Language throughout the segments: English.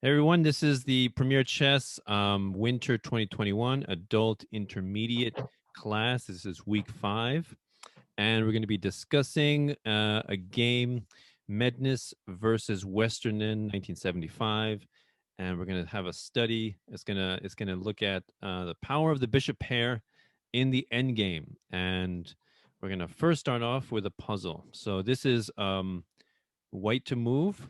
Hey everyone, this is the Premier Chess Winter 2021 Adult Intermediate class. This is week 5, and we're going to be discussing a game, Mednis versus Westerinen, 1975, and we're going to have a study. It's gonna look at the power of the bishop pair in the endgame, and we're going to first start off with a puzzle. So this is white to move.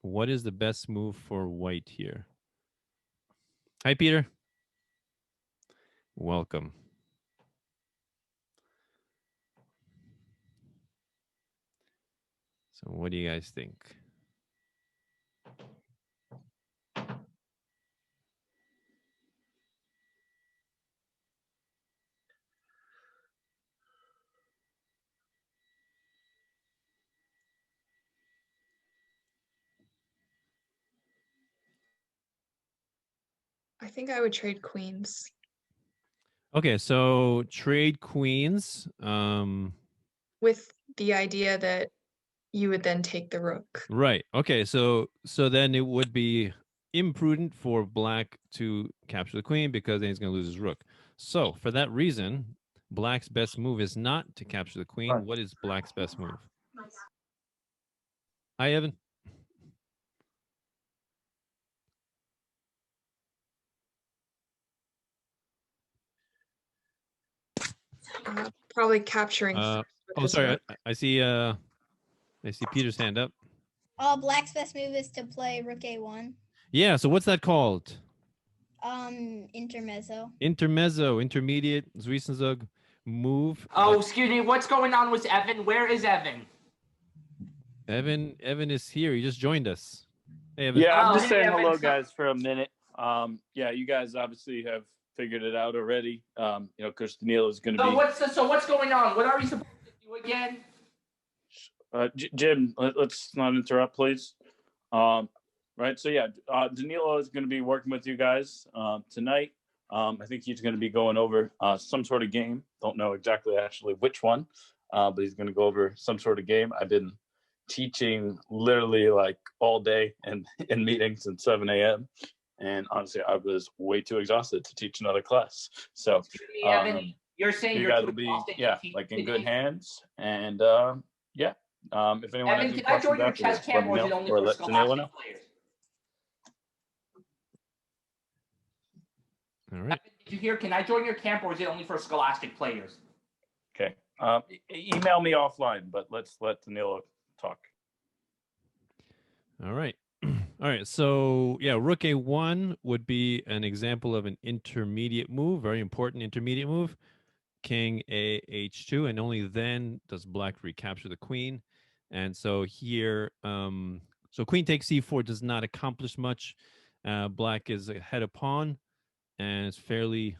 What is the best move for white here? Hi, Peter. Welcome. So what do you guys think? I think I would trade queens. Okay, so trade queens. With the idea that you would then take the rook. Right. Okay, so then it would be imprudent for black to capture the queen because then he's going to lose his rook. So for that reason, black's best move is not to capture the queen. What is black's best move? Hi, Evan. Probably capturing. Sorry. I see Peter's hand up. Black's best move is to play rook a1. Yeah, so what's that called? Intermezzo. Intermezzo, intermediate, Zwiesenzug move. Oh, excuse me. What's going on with Evan? Where is Evan? Evan is here. He just joined us. Hey, Evan. Yeah, I'm just saying Evan, hello, guys, for a minute. Yeah, you guys obviously have figured it out already. Coach Danilo is going to be. So what's going on? What are we supposed to do again? Jim, let's not interrupt, please. Right. So yeah, Danilo is going to be working with you guys tonight. I think he's going to be going over some sort of game. Don't know exactly actually which one, but he's going to go over some sort of game. I've been teaching literally like all day and in meetings since 7 a.m. And honestly, I was way too exhausted to teach another class. So Evan, you're saying you guys will be like in good hands. And if anyone Evan, has any can I join your questions chess camp or is it only for scholastic players? All right. Evan, did you hear? Can I join your camp or is it only for scholastic players? Okay. Email me offline, but let's let Danilo talk. All right. All right. So yeah, rook a1 would be an example of an intermediate move, very important intermediate move. King a h2, and only then does black recapture the queen. And so here, so queen takes c4 does not accomplish much. Black is ahead of pawn, and it's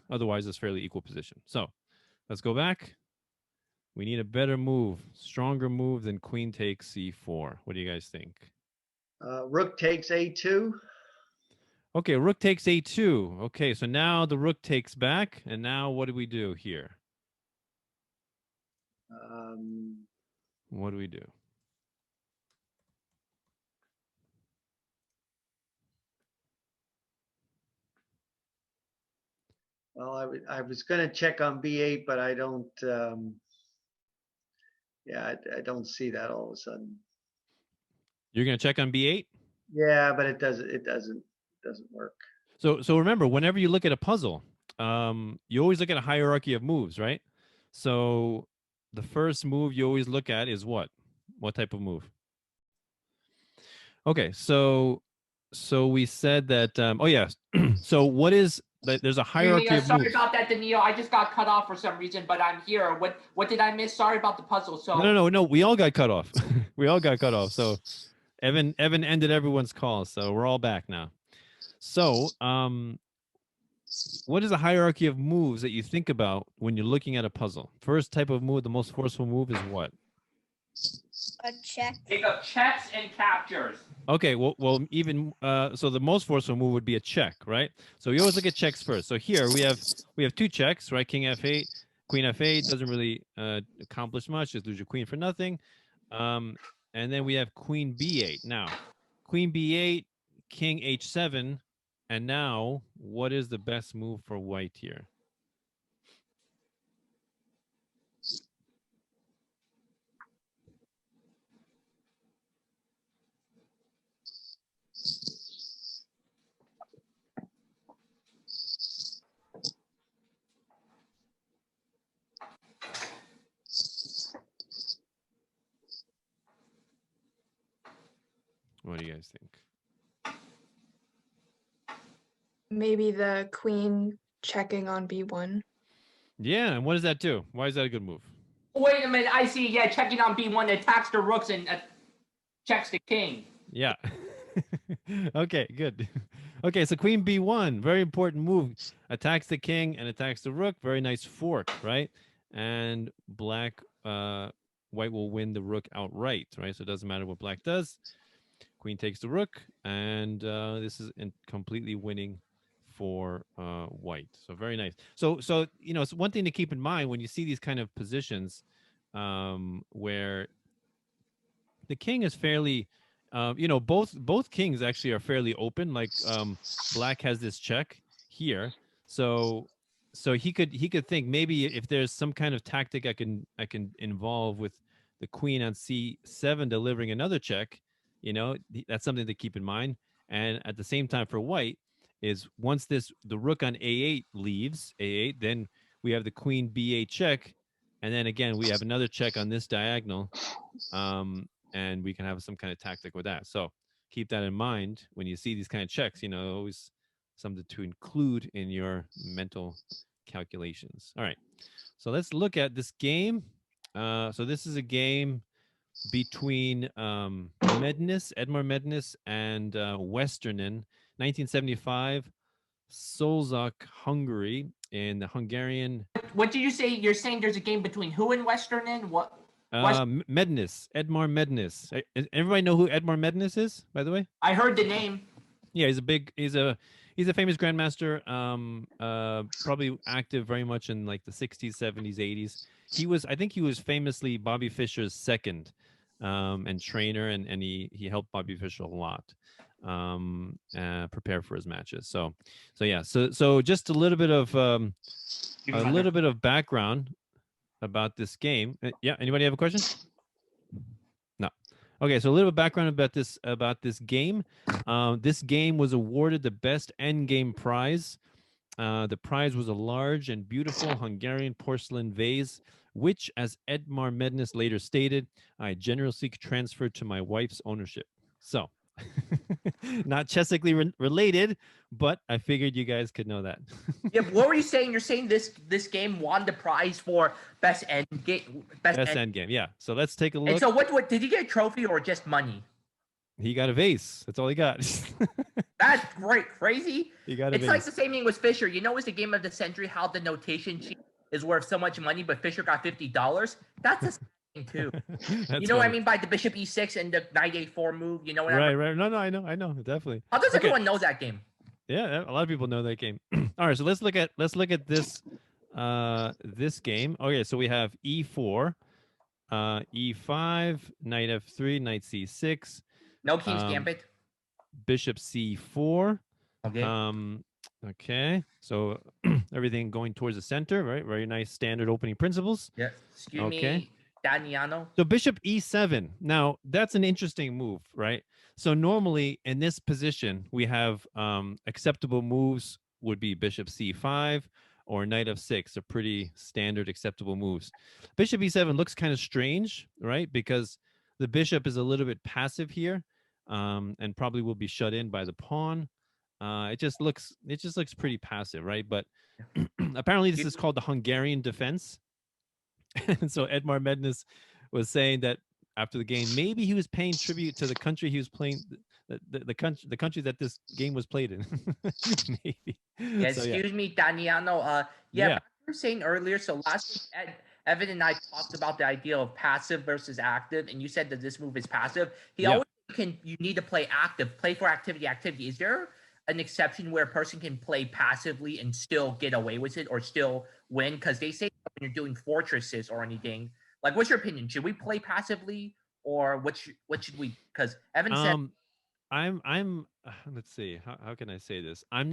otherwise it's fairly equal position. So let's go back. We need a better move, stronger move than queen takes c4. What do you guys think? Rook takes a2. Okay, rook takes a2. Okay, so now the rook takes back, and now what do we do here? What do we do? Well, I was going to check on b8, but I don't. I don't see that all of a sudden. You're going to check on b8? Yeah, but it doesn't work. So remember, whenever you look at a puzzle, you always look at a hierarchy of moves, right? So the first move you always look at is what? What type of move? Okay, so we said that. Oh yeah. So what is? There's a hierarchy of moves. Sorry about that, Danilo. I just got cut off for some reason, but I'm here. What did I miss? Sorry about the puzzle. So No. We all got cut off. We all got cut off. So Evan ended everyone's call, so we're all back now. So what is a hierarchy of moves that you think about when you're looking at a puzzle? First type of move, the most forceful move is what? A check. Think of checks and captures. Okay, well, even so, the most forceful move would be a check, right? So we always look at checks first. So here we have two checks, right? King f8, queen f8 doesn't really accomplish much; just lose your queen for nothing. And then we have queen b8. Now, queen b8 king h7. And now, what is the best move for white here? What do you guys think? Maybe the queen checking on b1. Yeah, and what does that do? Why is that a good move? Wait a minute. I see. Yeah, checking on b1 attacks the rooks and checks the king. Yeah. Okay, good. Okay, so queen b1, very important move. Attacks the king and attacks the rook. Very nice fork, right? And white will win the rook outright, right? So it doesn't matter what black does. Queen takes the rook, and this is completely winning for white. So very nice. So it's one thing to keep in mind when you see these kind of positions where the king is fairly, both kings actually are fairly open. Like black has this check here, so he could think maybe if there's some kind of tactic I can involve with the queen on c7 delivering another check. That's something to keep in mind. And at the same time for white is once the rook on a8 leaves a8, then we have the queen b8 check, and then again we have another check on this diagonal. And we can have some kind of tactic with that. So keep that in mind when you see these kind of checks, always something to include in your mental calculations. All right. So let's look at this game. So this is a game between Mednis, Edmar Mednis, and Westerinen, 1975, Solznok, Hungary, in the Hungarian. What did you say? You're saying there's a game between who and Westerinen? What? Mednis, Edmar Mednis. Everybody know who Edmar Mednis is, by the way? I heard the name. Yeah, he's a famous grandmaster. Probably active very much in like the 60s, 70s, 80s. I think he was famously Bobby Fischer's second and trainer, and he helped Bobby Fischer a lot prepare for his matches. So just a little bit of background about this game. Yeah, anybody have a question? No. Okay, so a little bit of background about this game. This game was awarded the best endgame prize. The prize was a large and beautiful Hungarian porcelain vase, which, as Edmar Mednis later stated, I generously transferred to my wife's ownership. So, not chessically related, but I figured you guys could know that. Yeah, what were you saying? You're saying this game won the prize for best end game. Best end game, yeah. So let's take a look. And so what did he get a trophy or just money? He got a vase. That's all he got. That's great, crazy. He got a vase. It's like the same thing with Fischer. It's the game of the century how the notation sheet is worth so much money, but Fischer got $50. That's a thing too. You know what I mean by the bishop e6 and the knight a4 move? You know what I mean? Right. No, I know, definitely. How does everyone know that game? Yeah, a lot of people know that game. All right, so let's look at this this game. Okay, so we have e4, e5, knight f3, knight c6. No King's Gambit. Bishop c4. Okay. Okay, so everything going towards the center, right? Very nice standard opening principles. Yeah. Excuse me, Damiano. So bishop e7. Now, that's an interesting move, right? So normally in this position, we have acceptable moves would be bishop c5 or knight f6 are pretty standard acceptable moves. Bishop e7 looks kind of strange, right? Because the bishop is a little bit passive here and probably will be shut in by the pawn. It just looks pretty passive, right? But apparently this is called the Hungarian defense. And so Edmar Mednis was saying that after the game, maybe he was paying tribute to the country he was playing, the country that this game was played in. Maybe. Yeah, excuse me, Damiano. You were saying earlier. So last week, Evan and I talked about the idea of passive versus active, and you said that this move is passive. You need to play active, play for activity. Is there an exception where a person can play passively and still get away with it or still win? Because they say when you're doing fortresses or anything, like, what's your opinion? Should we play passively or what should we? Because Evan said let's see, how can I say this? I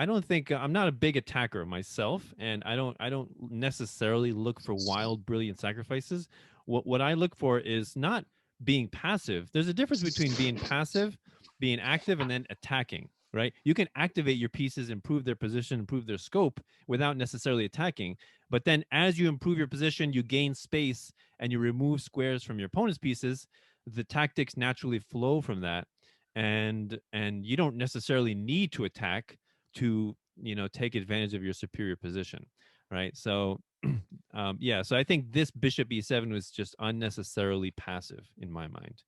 don't think I'm not a big attacker myself, and I don't necessarily look for wild, brilliant sacrifices. What I look for is not being passive. There's a difference between being passive, being active, and then attacking. Right? You can activate your pieces, improve their position, improve their scope without necessarily attacking. But then, as you improve your position, you gain space and you remove squares from your opponent's pieces. The tactics naturally flow from that, and you don't necessarily need to attack to take advantage of your superior position, right? So yeah, so I think this bishop e7 was just unnecessarily passive in my mind.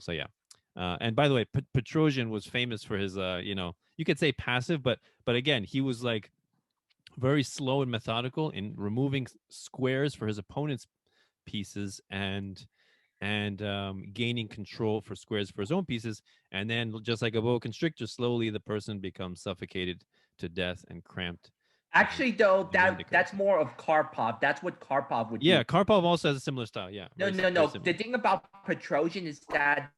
So yeah, and by the way, Petrosian was famous for his you could say passive, but again, he was like very slow and methodical in removing squares for his opponent's pieces and gaining control for squares for his own pieces. And then, just like a boa constrictor, slowly the person becomes suffocated to death and cramped. Actually, though, Vindicated. that's more of Karpov. That's what Karpov would do. Yeah, Karpov also has a similar style. Yeah. No. The thing about Petrosian is that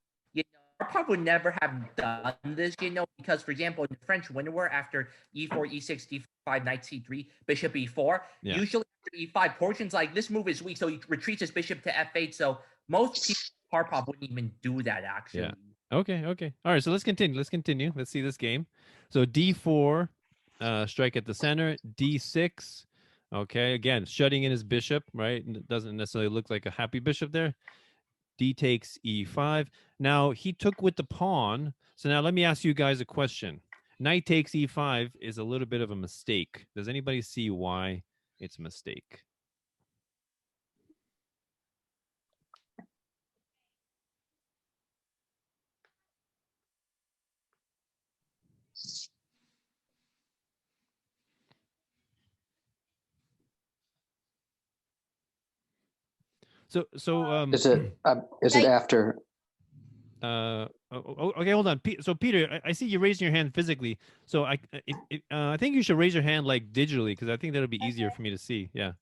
Karpov would never have done this, because, for example, in the French Winter War, after e4, e6, d5, knight c3, bishop e4, Yeah. usually after e5, Portion's like, this move is weak, so he retreats his bishop to f8. So most people, Karpov wouldn't even do that, actually. Yeah. Okay. All right, so let's continue. Let's see this game. So d4, strike at the center. d6. Okay, again, shutting in his bishop, right? It doesn't necessarily look like a happy bishop there. D takes e5. Now, he took with the pawn. So now let me ask you guys a question. Knight takes e5 is a little bit of a mistake. Does anybody see why it's a mistake? So Is it after? Okay, hold on. So Peter, I see you raising your hand physically. So I think you should raise your hand like digitally, because I think that'll be easier for me to see. Yeah.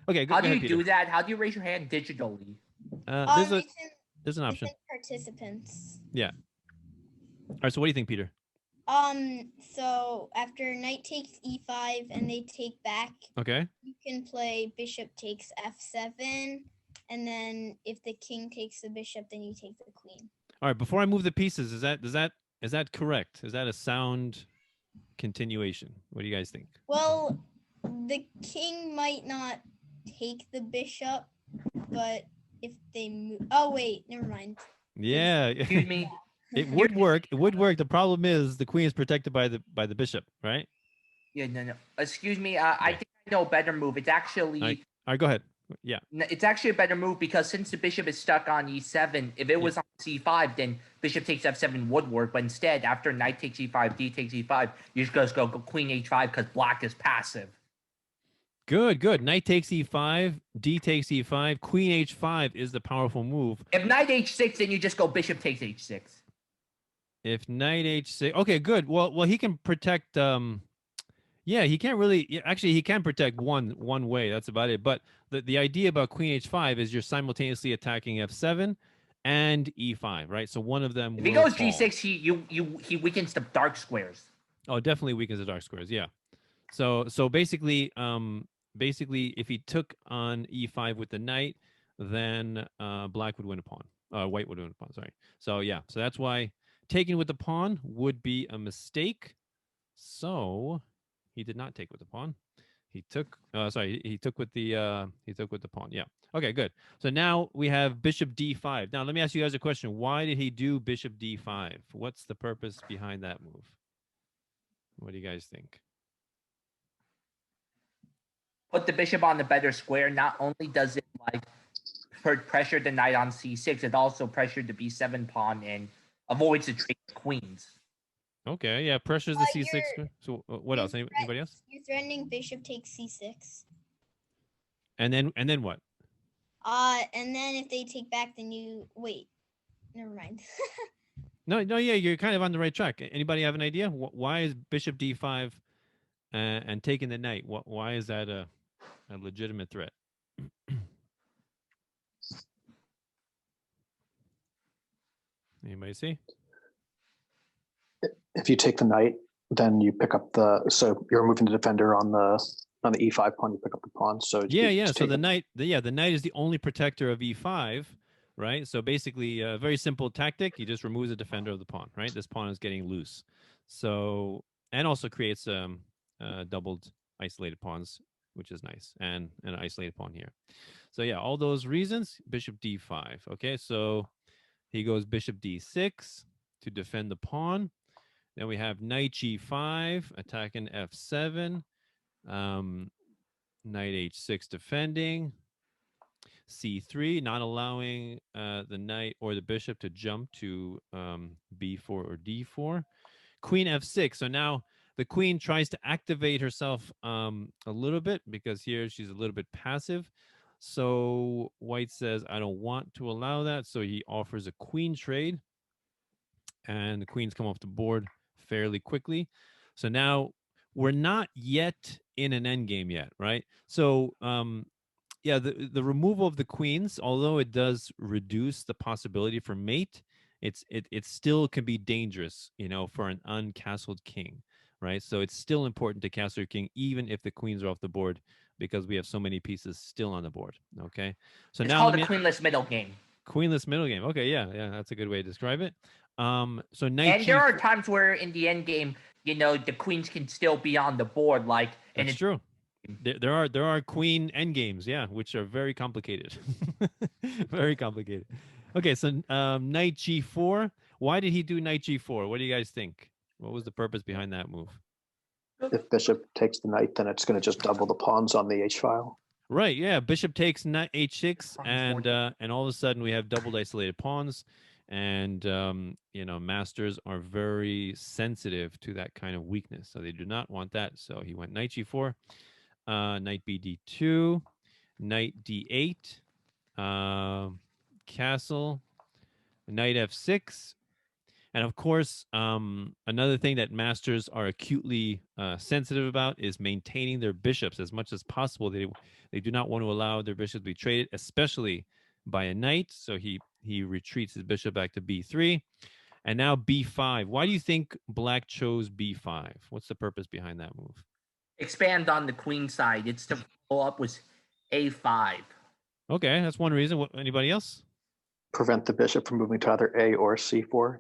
Okay. How go do ahead, you Peter. do that? How do you raise your hand digitally? There's It's an in option. participants. Yeah. All right. So what do you think, Peter? So after knight takes e5 and they take back, Okay. you can play bishop takes f7, and then if the king takes the bishop, then you take the queen. All right. Before I move the pieces, is that correct? Is that a sound continuation? What do you guys think? Well, the king might not take the bishop, but if they move, oh wait, never mind. Yeah. Excuse me. It would work. It would work. The problem is the queen is protected by the bishop, right? Yeah, no. Excuse me. I think I know a better move. It's actually All right, go ahead. Yeah. it's actually a better move, because since the bishop is stuck on e7, if it was on c5, then bishop takes f7 would work. But instead, after knight takes e5, d takes e5, you just go queen h5 because black is passive. Good. Knight takes e5, d takes e5, queen h5 is the powerful move. If knight h6, then you just go bishop takes h6. If knight h6, okay, good. Well, he can protect. Yeah, he can't really. Actually, he can protect one way. That's about it. But the idea about queen h5 is you're simultaneously attacking f7 and e5, right? So one of them. If he goes g6, he weakens the dark squares. Oh, definitely weakens the dark squares. Yeah. So basically, if he took on e5 with the knight, then black would win a pawn. White would win a pawn. Sorry. So yeah. So that's why taking with the pawn would be a mistake. So he did not take with the pawn. He took. He took with the pawn. Yeah. Okay. Good. So now we have bishop d5. Now let me ask you guys a question. Why did he do bishop d5? What's the purpose behind that move? What do you guys think? Put the bishop on the better square. Not only does it pressure the knight on c6, it also pressured the b7 pawn and avoids the trade of queens. Okay, yeah, pressures the c6. So what else? Anybody else? You're threatening bishop takes c6. And then what? And then if they take back, then you wait. Never mind. No, yeah, you're kind of on the right track. Anybody have an idea? Why is bishop d5 and taking the knight? Why is that a legitimate threat? Anybody see? if you take the knight, then you pick up so you're moving the defender on the e5 pawn, you pick up the pawn. So So the knight, the knight is the only protector of e5, right? So basically, a very simple tactic. He just removes the defender of the pawn, right? This pawn is getting loose. So, and also creates doubled isolated pawns, which is nice, and an isolated pawn here. So yeah, all those reasons, bishop d5. Okay, so he goes bishop d6 to defend the pawn. Then we have knight g5, attacking f7. Knight h6 defending. c3, not allowing the knight or the bishop to jump to b4 or d4. Queen f6. So now the queen tries to activate herself a little bit because here she's a little bit passive. So white says, I don't want to allow that. So he offers a queen trade. And the queens come off the board fairly quickly. So now we're not yet in an endgame yet, right? So yeah, the removal of the queens, although it does reduce the possibility for mate, it still can be dangerous, for an uncastled king, right? So it's still important to castle your king, even if the queens are off the board, because we have so many pieces still on the board. Okay, so it's now called a queenless middle game. Queenless middle game. Okay, yeah, that's a good way to describe it. So knight and there are times where in the end game, the queens can still be on the board, like. That's true. There are queen endgames, yeah, which are very complicated. Very complicated. Okay, so knight g4. Why did he do knight g4? What do you guys think? What was the purpose behind that move? If bishop takes the knight, then it's going to just double the pawns on the h file. Right, yeah. Bishop takes knight h6, and all of a sudden we have double isolated pawns, and masters are very sensitive to that kind of weakness, so they do not want that. So he went knight g4, knight bd2, knight d8, castle, knight f6. And of course, another thing that masters are acutely sensitive about is maintaining their bishops as much as possible. They do not want to allow their bishops to be traded, especially by a knight. So he retreats his bishop back to b3. And now b5. Why do you think black chose b5? What's the purpose behind that move? Expand on the queen side. It's to follow up with a5. Okay, that's one reason. Anybody else? Prevent the bishop from moving to either a or c4.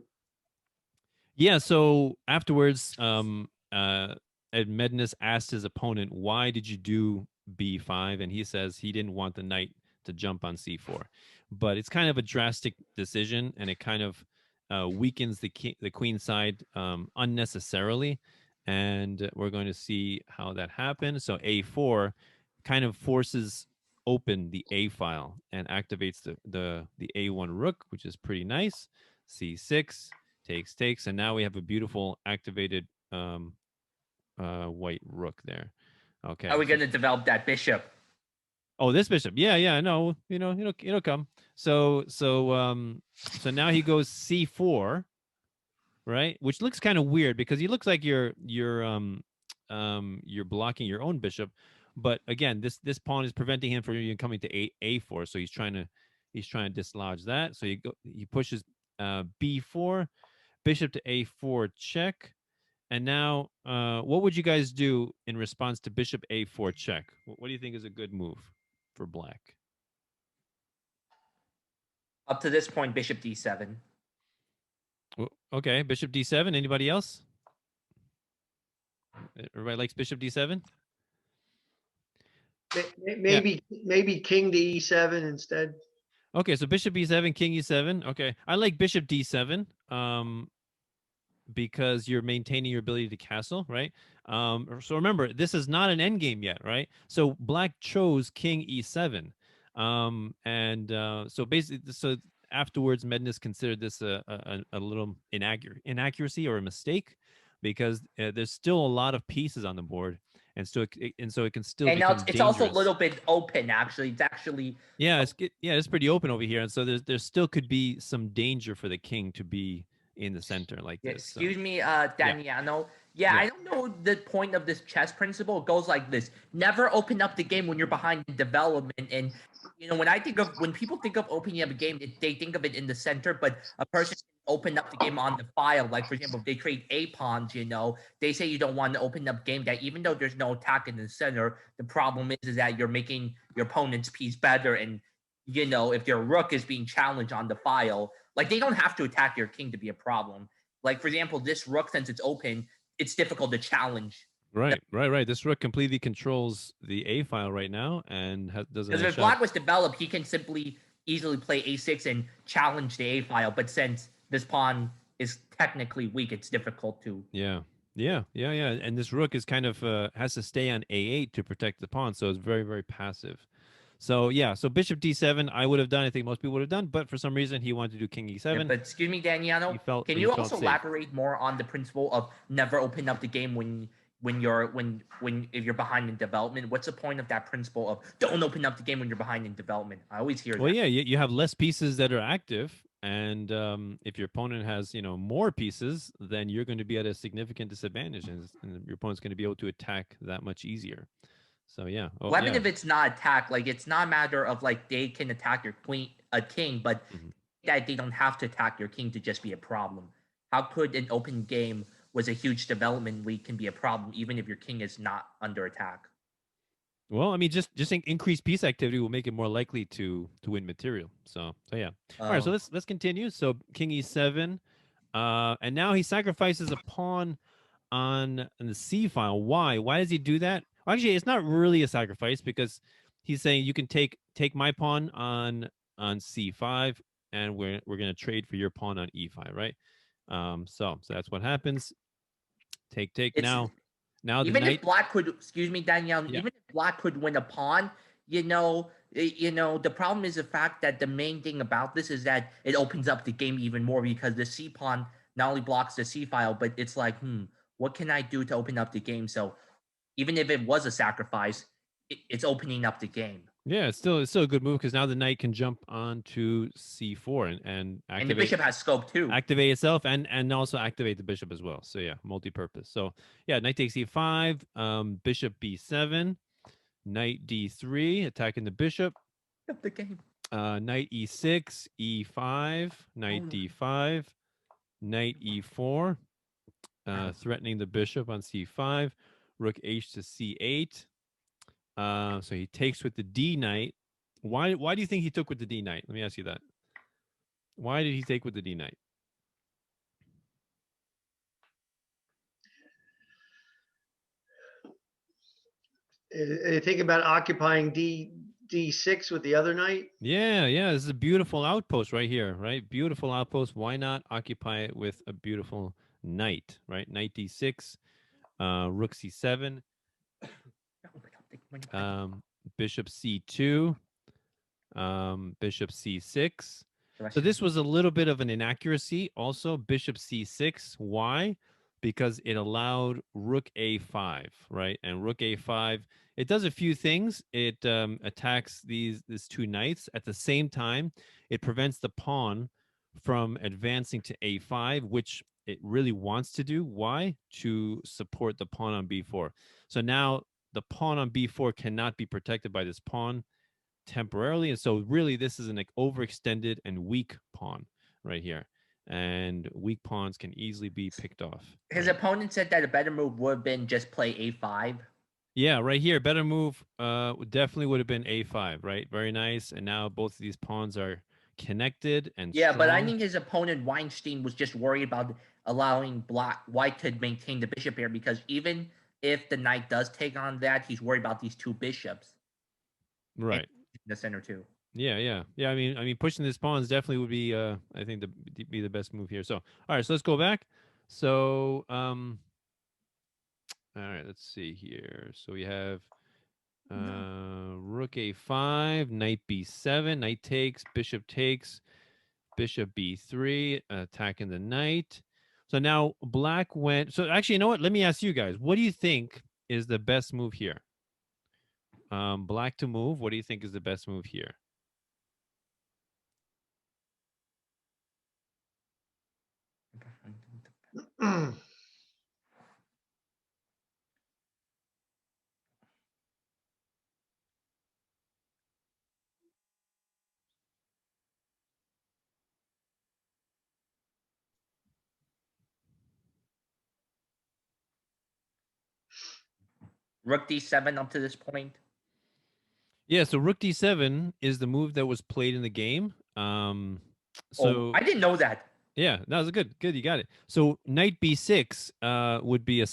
Yeah, so afterwards, Mednis asked his opponent, why did you do b5? And he says he didn't want the knight to jump on c4. But it's kind of a drastic decision, and it kind of weakens the queen side unnecessarily. And we're going to see how that happens. So a4 kind of forces open the a file and activates the a1 rook, which is pretty nice. c6. Takes, and now we have a beautiful activated white rook there. Okay. How are we going to develop that bishop? Oh, this bishop. Yeah, no, it'll come. So now he goes c4, right? Which looks kind of weird because he looks like you're blocking your own bishop, but again, this pawn is preventing him from even coming to a4. So he's trying to dislodge that. So he pushes b4. Bishop to a4 check. And now, what would you guys do in response to bishop a4 check? What do you think is a good move for black? Up to this point, bishop d7. Okay, bishop d7. Anybody else? Everybody likes bishop d7? Maybe king to e7 instead. Okay, so bishop e7, king e7. Okay, I like bishop d7 because you're maintaining your ability to castle, right? So remember, this is not an endgame yet, right? So black chose king e7. So basically, so afterwards, Mednis considered this a little inaccuracy or a mistake because there's still a lot of pieces on the board. And so it can still. And now it's also a little bit open. Actually, it's actually. Yeah, it's pretty open over here, and so there still could be some danger for the king to be in the center like this. Excuse me, Daniano. Yeah, I don't know the point of this chess principle. It goes like this: never open up the game when you're behind in development, and when people think of opening up a game, they think of it in the center, but a person can open up the game on the file. Like, for example, if they create A pawns, they say you don't want to open up game that even though there's no attack in the center, the problem is that you're making your opponent's piece better. And, if your rook is being challenged on the file, like, they don't have to attack your king to be a problem. Like, for example, this rook, since it's open, it's difficult to challenge. Right. This rook completely controls the A file right now and doesn't. Because if black was developed, he can simply easily play a6 and challenge the A file. But since this pawn is technically weak, it's difficult to. Yeah. And this rook is kind of has to stay on A8 to protect the pawn, so it's very, very passive. So so bishop D7, I would have done. I think most people would have done, but for some reason he wanted to do king E7. Yeah, but excuse me, Daniano, can you also elaborate more on the principle of never open up the game if you're behind in development? What's the point of that principle of don't open up the game when you're behind in development? I always hear that. Well, yeah, you have less pieces that are active, and if your opponent has more pieces, then you're going to be at a significant disadvantage, and your opponent's going to be able to attack that much easier. So yeah. Even if it's not attack, like, it's not a matter of like they can attack your king, but that they don't have to attack your king to just be a problem. How could an open game was a huge development league can be a problem even if your king is not under attack? Well, I mean, just increased piece activity will make it more likely to win material. So yeah. All right, so let's continue. So king E7, and now he sacrifices a pawn on the C file. Why? Why does he do that? Well, actually, it's not really a sacrifice because he's saying you can take my pawn on C5, and we're going to trade for your pawn on E5, right? So that's what happens. Take now. Even if black could, excuse me, Danielle, even if black could win a pawn, the problem is the fact that the main thing about this is that it opens up the game even more because the C pawn not only blocks the C file, but it's like, what can I do to open up the game? So even if it was a sacrifice, it's opening up the game. Yeah, it's still a good move because now the knight can jump onto C4 and activate. And the bishop has scope too. Activate itself and also activate the bishop as well. So yeah, multi-purpose. So yeah, knight takes E5, bishop B7, knight D3, attacking the bishop. The game. Knight E6, E5, knight D5, knight E4, threatening the bishop on C5, rook H to C8. So he takes with the D knight. Why do you think he took with the D knight? Let me ask you that. Why did he take with the D knight? Are you thinking about occupying D6 with the other knight? Yeah. This is a beautiful outpost right here, right? Beautiful outpost. Why not occupy it with a beautiful knight, right? Knight D6, rook C7, bishop C2, bishop C6. So this was a little bit of an inaccuracy. Also, bishop C6. Why? Because it allowed rook A5, right? And rook A5, it does a few things. It attacks these two knights. At the same time, it prevents the pawn from advancing to A5, which it really wants to do. Why? To support the pawn on B4. So now the pawn on B4 cannot be protected by this pawn temporarily. And so really this is an overextended and weak pawn right here. And weak pawns can easily be picked off. His opponent said that a better move would have been just play A5. Yeah, right here, better move definitely would have been A5, right? Very nice. And now both of these pawns are connected and strong. But I think his opponent Weinstein was just worried about allowing white to maintain the bishop here, because even if the knight does take on that, he's worried about these two bishops. Right. In the center too. Yeah. I mean, pushing these pawns definitely would be, I think, be the best move here. So, all right, so let's go back. So, all right, let's see here. So we have rook A5, knight B7, knight takes, bishop B3, attacking the knight. So now black went. So actually, you know what? Let me ask you guys. What do you think is the best move here? Black to move. What do you think is the best move here? Rook d7 up to this point. Yeah, so rook d7 is the move that was played in the game. So I didn't know that. yeah, that was good. Good, you got it. So knight b6 would be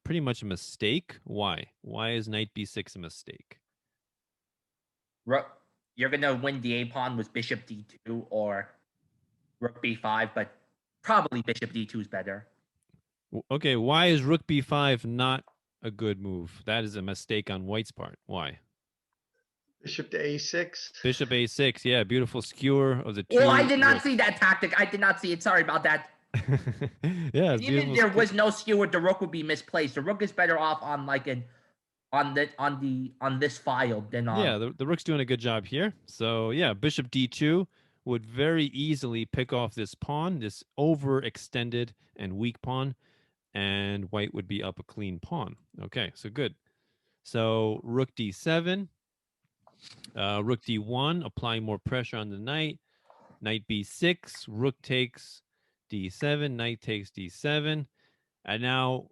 pretty much a mistake. Why? Why is knight b6 a mistake? You're gonna win the a pawn with bishop d2 or rook b5, but probably bishop d2 is better. Okay, why is rook b5 not a good move? That is a mistake on white's part. Why? Bishop to a6. Bishop a6. Yeah, beautiful skewer of the two. Oh, I did not rooks. see that tactic. I did not see it. Sorry about that. Yeah, Even if there was no skewer, the rook would be misplaced. The rook is better off on like on this file than on. Yeah, the rook's doing a good job here. So yeah, bishop d2 would very easily pick off this pawn, this overextended and weak pawn, and white would be up a clean pawn. Okay, so good. So rook d7, rook d1, applying more pressure on the knight. Knight b6, rook takes d7, knight takes d7, and now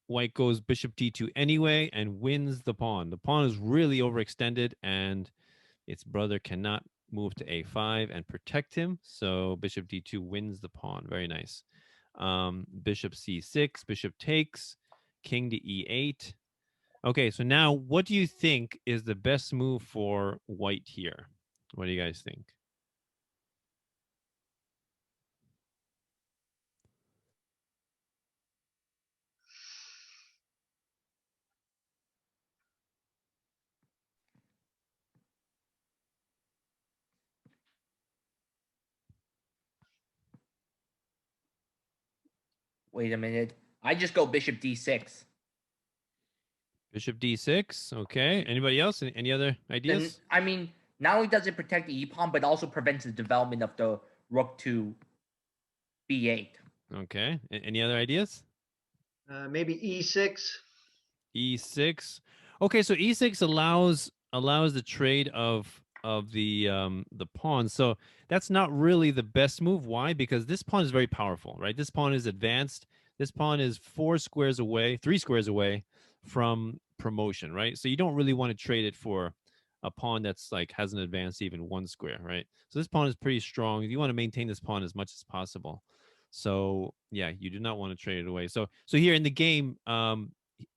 white goes bishop d2 anyway and wins the pawn. The pawn is really overextended, and its brother cannot move to a5 and protect him. So bishop d2 wins the pawn. Very nice. Bishop c6, bishop takes, king to e8. Okay, so now what do you think is the best move for white here? What do you guys think? Wait a minute. I just go bishop d6. Bishop d6. Okay. Anybody else? Any other ideas? Then, I mean, not only does it protect the e-pawn, but also prevents the development of the rook to b8. Okay. Any other ideas? Maybe e6. E6. Okay, so e6 allows the trade of the pawn. So that's not really the best move. Why? Because this pawn is very powerful, right? This pawn is advanced. This pawn is 3 squares away from promotion, right? So you don't really want to trade it for a pawn that's like hasn't advanced even 1 square, right? So this pawn is pretty strong. You want to maintain this pawn as much as possible. So yeah, you do not want to trade it away. So here in the game,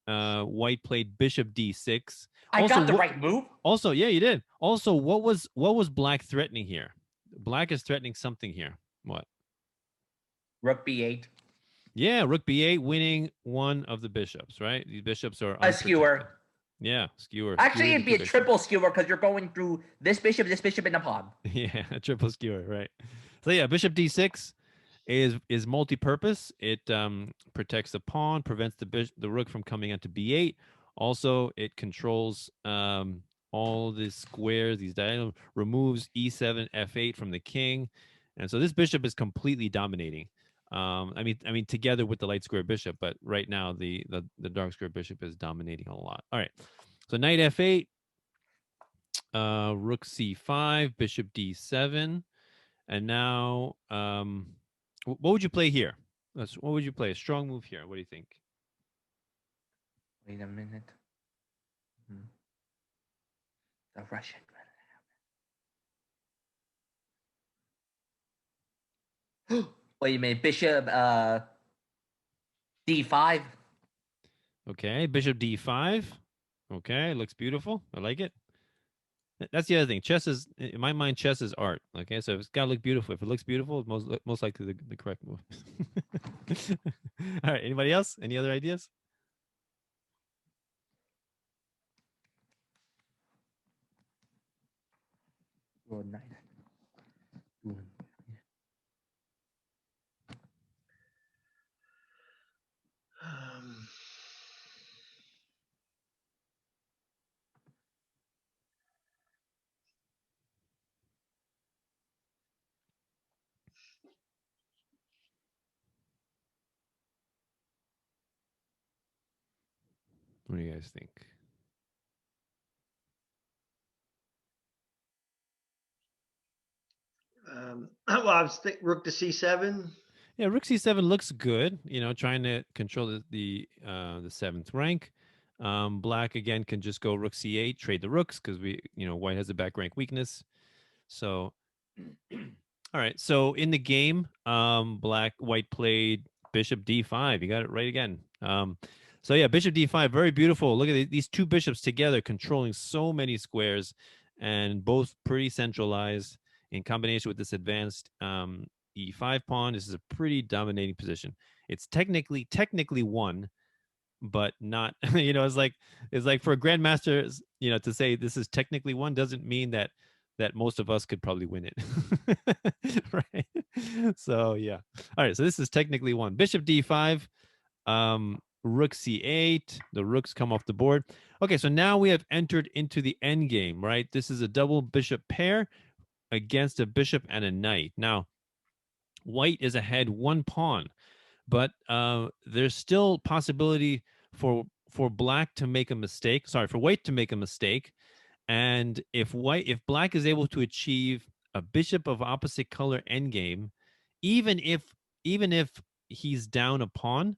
white played bishop d6. I got the right move. Also, yeah, you did. Also, what was black threatening here? Black is threatening something here. What? Rook b8. Yeah, rook b8, winning one of the bishops, right? These bishops are a skewer. Yeah, skewer. Actually, it'd be a triple skewer because you're going through this bishop, and a pawn. Yeah, a triple skewer, right? So yeah, bishop d6 is multi-purpose. It protects the pawn, prevents the rook from coming onto b8. Also, it controls all the squares, these diagonal, removes e7, f8 from the king, and so this bishop is completely dominating. I mean, together with the light square bishop, but right now the dark square bishop is dominating a lot. All right, so knight f8, rook c5, bishop d7, and now what would you play here? What would you play? A strong move here. What do you think? Wait a minute. The Russian. Wait a minute. Bishop d5. Okay, bishop d5. Okay, looks beautiful. I like it. That's the other thing. Chess is, in my mind, chess is art. Okay, so it's got to look beautiful. If it looks beautiful, it's most likely the correct move. All right. Anybody else? Any other ideas? Good night. What do you guys think? Well, I was thinking rook to c7. Yeah, rook c7 looks good. You know, trying to control the 7th rank. Black again can just go rook c8, trade the rooks because white has a back rank weakness. So, all right. So in the game, white played bishop d5. You got it right again. So yeah, bishop d5, very beautiful. Look at these two bishops together, controlling so many squares, and both pretty centralized in combination with this advanced e5 pawn. This is a pretty dominating position. It's technically won, but not. It's like for a grandmaster, to say this is technically won doesn't mean that most of us could probably win it. Right? So yeah. All right, so this is technically won. Bishop d5, rook c8, the rooks come off the board. Okay, so now we have entered into the end game, right? This is a double bishop pair against a bishop and a knight. Now, white is ahead 1 pawn, but there's still possibility for black to make a mistake. Sorry, for white to make a mistake. And if black is able to achieve a bishop of opposite color endgame, even if he's down a pawn,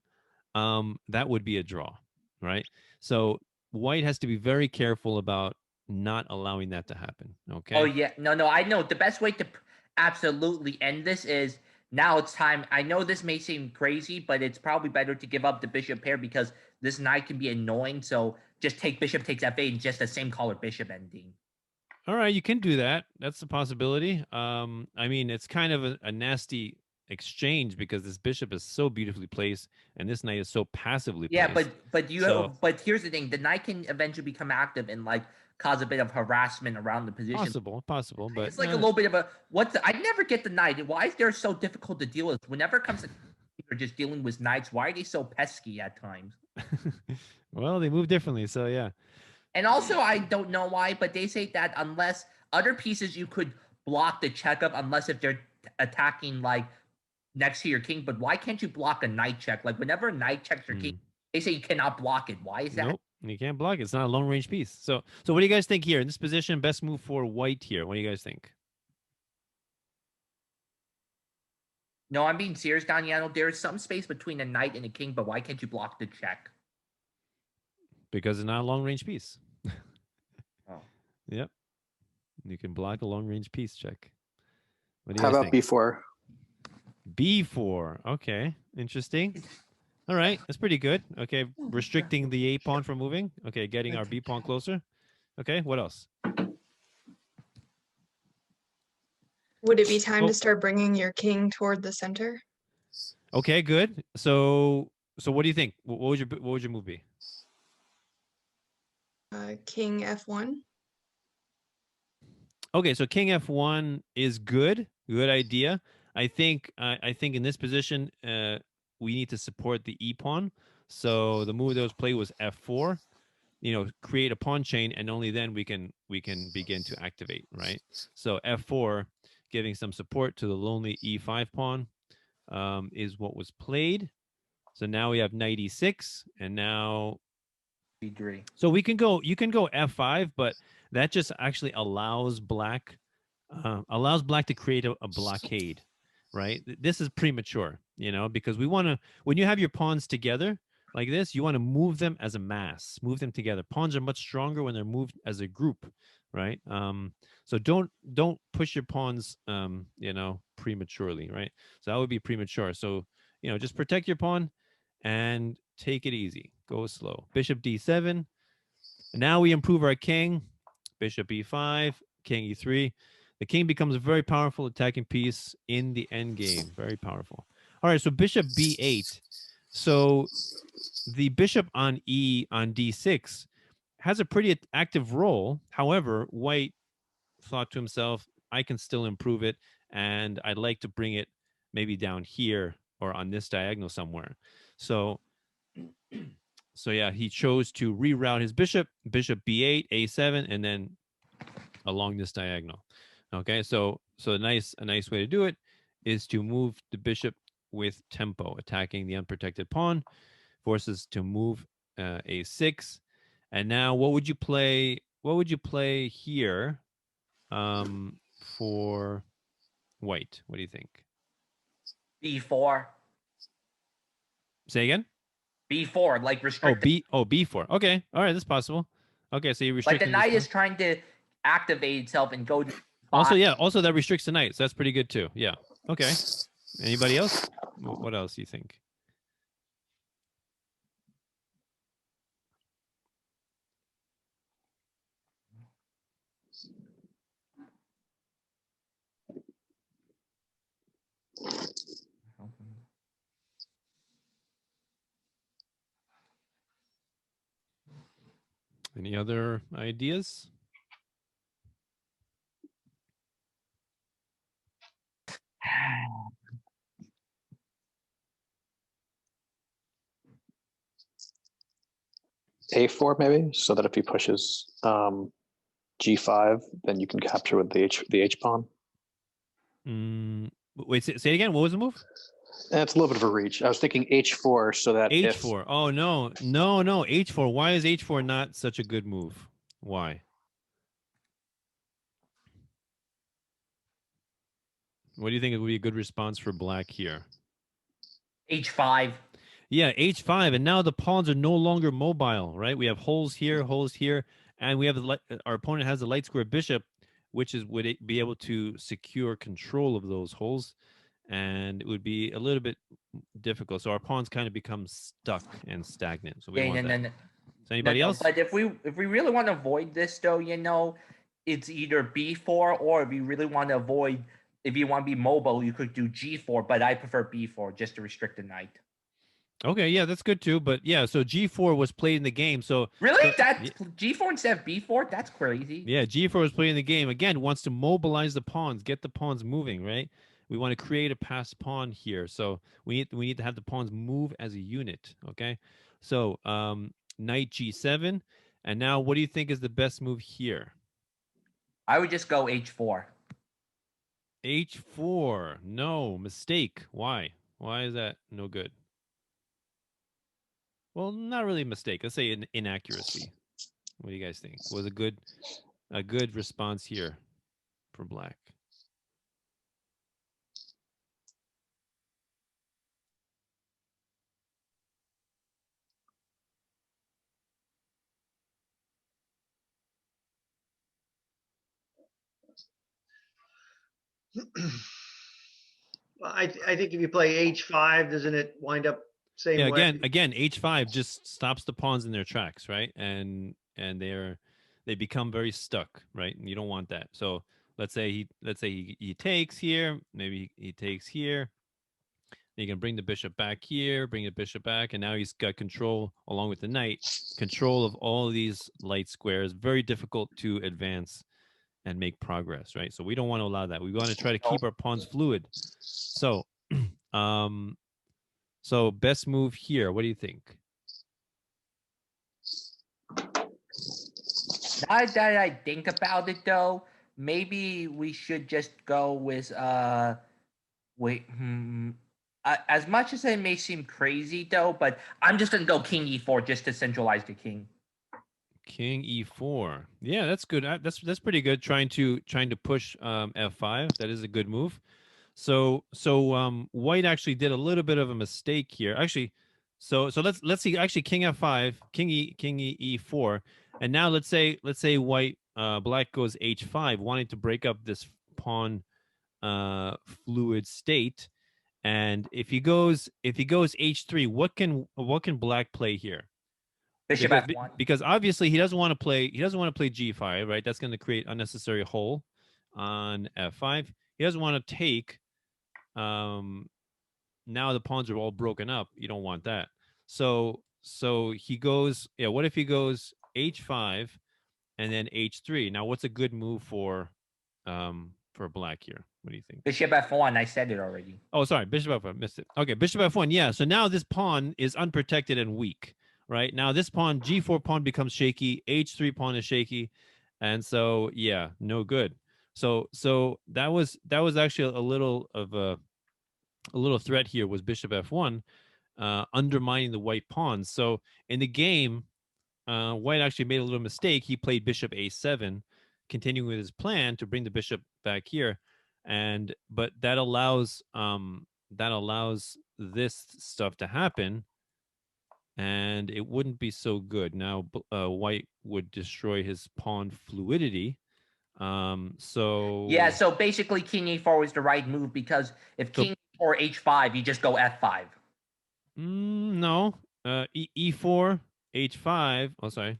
that would be a draw, right? So white has to be very careful about not allowing that to happen. Okay. Oh yeah, no, I know the best way to absolutely end this is now it's time. I know this may seem crazy, but it's probably better to give up the bishop pair because this knight can be annoying. So just take bishop takes f8 and just the same color bishop ending. All right, you can do that. That's a possibility. I mean, it's kind of a nasty exchange because this bishop is so beautifully placed and this knight is so passively Yeah, placed. but here's the thing: the knight can eventually become active and like cause a bit of harassment around the position. Possible, but it's like a little bit of a I never get the knight. Why is they so difficult to deal with? Whenever it comes to you're just dealing with knights, why are they so pesky at times? Well, they move differently, so yeah. And also, I don't know why, but they say that unless other pieces you could block the check up, unless if they're attacking like next to your king. But why can't you block a knight check? Like whenever a knight checks your king, they say you cannot block it. Why is that? Nope, you can't block it. It's not a long range piece. So what do you guys think here in this position? Best move for white here. What do you guys think? No, I'm being serious, Daniano. There is some space between a knight and a king, but why can't you block the check? Because it's not a long range piece. Oh. Yep. You can block a long range piece check. What do you How guys about think? B4? B4. Okay. Interesting. All right. That's pretty good. Okay. Restricting the A pawn from moving. Okay. Getting our B pawn closer. Okay. What else? Would it be time to start bringing your king toward the center? Okay. Good. So what do you think? What would your move be? King F1. Okay, so King F1 is good. Good idea. I think in this position, we need to support the E pawn. So the move that was played was F4. Create a pawn chain, and only then we can begin to activate. Right. So F4, giving some support to the lonely E5 pawn, is what was played. So now we have knight E6, and now B3. So we can go. You can go F5, but that just actually allows black to create a blockade, right? This is premature, because we want to. When you have your pawns together like this, you want to move them as a mass, move them together. Pawns are much stronger when they're moved as a group, right? So don't push your pawns, prematurely, right? So that would be premature. So just protect your pawn and take it easy. Go slow. Bishop D7. Now we improve our king. Bishop E5, King E3. The king becomes a very powerful attacking piece in the endgame. Very powerful. All right, so Bishop B8. So the bishop on D6 has a pretty active role. However, white thought to himself, I can still improve it, and I'd like to bring it maybe down here or on this diagonal somewhere. So yeah, he chose to reroute his bishop B8, A7, and then along this diagonal. Okay, so a nice way to do it is to move the bishop with tempo, attacking the unprotected pawn, forces to move A6. And now what would you play? What would you play here for white? What do you think? B4. Say again? B4, like restricted. B4. Okay, all right, that's possible. Okay, so you Like restrict the knight is trying to activate itself and go to also, five. yeah, also that restricts the knight, so that's pretty good too. Yeah. Okay. Anybody else? What else do you think? Any other ideas? A4 maybe, so that if he pushes G5, then you can capture with the H pawn. Wait, say it again. What was the move? And it's a little bit of a reach. I was thinking H4 so that H4. Oh no. H4. Why is H4 not such a good move? Why? What do you think would be a good response for black here? H5. Yeah, H5, and now the pawns are no longer mobile, right? We have holes here, and we have our opponent has a light square bishop, which would be able to secure control of those holes, and it would be a little bit difficult. So our pawns kind of become stuck and stagnant. So we don't want that. So anybody else? But if we really want to avoid this, though, it's either B4, or if you really want to avoid, if you want to be mobile, you could do G4. But I prefer B4 just to restrict the knight. Okay, yeah, that's good too. But yeah, so G4 was played in the game. So really, that's G4 instead of B4. That's crazy. Yeah, G4 was played in the game. Again, wants to mobilize the pawns, get the pawns moving, right? We want to create a passed pawn here. So we need to have the pawns move as a unit. Okay. So knight G7. And now what do you think is the best move here? I would just go H4. H4. No, mistake. Why? Why is that no good? Well, not really a mistake. Let's say an inaccuracy. What do you guys think? Was a good response here for black? I think if you play H5, doesn't it wind up same Yeah, way? again, H5 just stops the pawns in their tracks, right? And they become very stuck, right? And you don't want that. So let's say he takes here, maybe he takes here. You can bring the bishop back here, bring the bishop back, and now he's got control along with the knight, control of all of these light squares. Very difficult to advance and make progress, right? So we don't want to allow that. We want to try to keep our pawns fluid. So so best move here, what do you think? Now that I think about it, though, maybe we should just go with as much as it may seem crazy, though, but I'm just gonna go King E4 just to centralize the king. King E4. Yeah, that's good. That's pretty good. Trying to push F5. That is a good move. So white actually did a little bit of a mistake here. Actually, so let's see. Actually, King F5, King E4, and now let's say white black goes H5, wanting to break up this pawn fluid state. And if he goes H3, what can black play here? Bishop F1. Because obviously he doesn't want to play G5, right? That's going to create unnecessary hole on F5. He doesn't want to take. Now the pawns are all broken up. You don't want that. So he goes. Yeah. What if he goes H5 and then H3? Now what's a good move for black here? What do you think? Bishop F1. I said it already. Oh, sorry. Bishop F1. Missed it. Okay. Bishop F1. Yeah. So now this pawn is unprotected and weak. Right now, this pawn, G4 pawn becomes shaky. H3 pawn is shaky, and so yeah, no good. So that was actually a little of a threat here. Was Bishop F1 undermining the white pawns? So in the game, white actually made a little mistake. He played Bishop A7, continuing with his plan to bring the bishop back here, but that allows this stuff to happen. and it wouldn't be so good. Now, white would destroy his pawn fluidity. So Yeah, so basically king a4 is the right move because if So- king or h5, you just go f5. No, e4, h5. Oh, sorry,